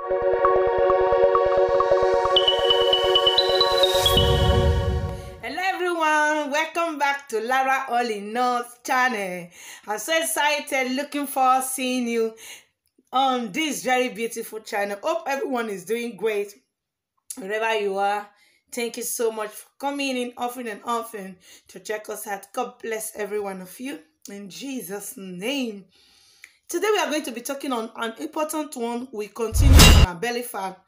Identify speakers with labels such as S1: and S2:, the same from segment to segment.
S1: Hello everyone, welcome back to Lara All in North channel. I'm so excited, looking forward to seeing you on this very beautiful channel. Hope everyone is doing great wherever you are. Thank you so much for coming in often to check us out. God bless every one of you in Jesus' name. Today we are going to be talking on an important one. We continue on our belly fat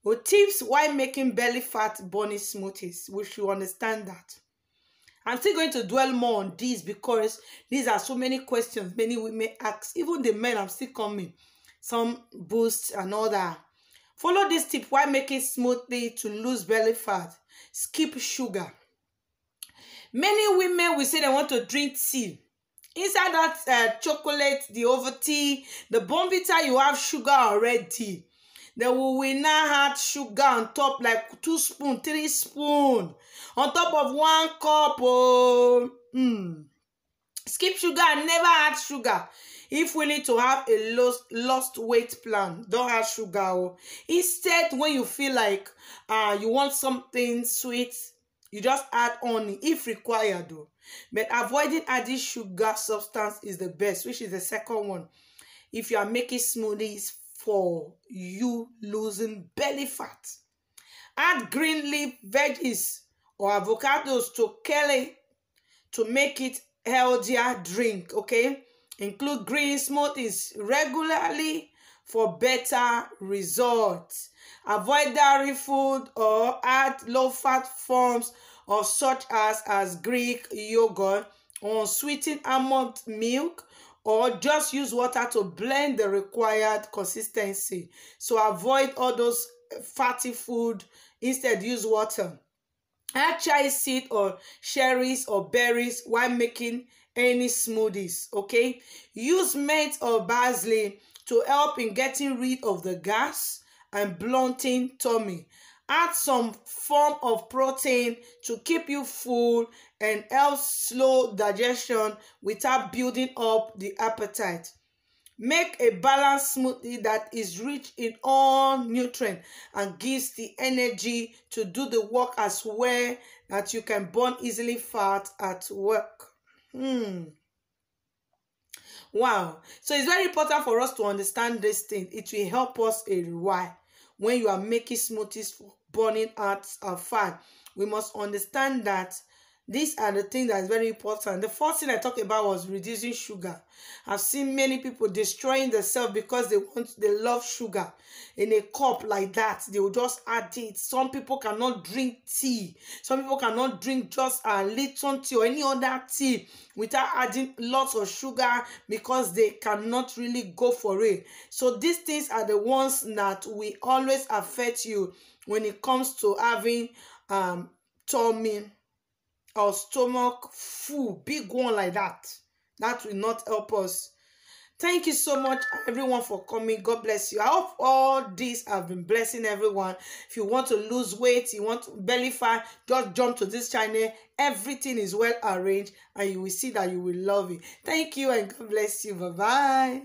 S1: with tips why making belly fat burning smoothies. We should understand that. I'm still going to dwell more on this because these are so many questions many women ask. Even the men, I'm still coming. Some boosts and all that. Follow this tip while making smoothie to lose belly fat. Skip sugar. Many women will say they want to drink tea. Inside that chocolate, the Ovaltine, the Bournvita, you have sugar already. Then we will now add sugar on top, like 2 spoons, 3 spoons, on top of 1 cup. Oh, skip sugar and never add sugar. If we need to have a lost weight plan, don't add sugar. Oh. Instead, when you feel like you want something sweet, you just add honey if required. Though. But avoiding adding sugar substance is the best, which is the second one. If you are making smoothies for you losing belly fat, add green leaf veggies or avocados to kelly to make it healthier drink. Okay, include green smoothies regularly for better results. Avoid dairy food or add low-fat forms of such as Greek yogurt or sweetened almond milk, or just use water to blend the required consistency. So avoid all those fatty food. Instead, use water. Add chia seed or cherries or berries while making any smoothies. Okay, use mint or basil to help in getting rid of the gas and blunting tummy. Add some form of protein to keep you full and help slow digestion without building up the appetite. Make a balanced smoothie that is rich in all nutrients and gives the energy to do the work as well, that you can burn easily fat at work. Wow. So it's very important for us to understand this thing. It will help us a while when you are making smoothies for burning out our fat. We must understand that these are the things that is very important. The first thing I talked about was reducing sugar. I've seen many people destroying themselves because they love sugar. In a cup like that, they will just add it. Some people cannot drink tea. Some people cannot drink just a Lipton tea or any other tea without adding lots of sugar because they cannot really go for it. So these things are the ones that will always affect you when it comes to having tummy or stomach full, big one like that. That will not help us. Thank you so much everyone for coming. God bless you. I hope all these have been blessing everyone. If you want to lose weight, you want belly fat, just jump to this channel. Everything is well arranged and you will see that you will love it. Thank you and God bless you. Bye-bye.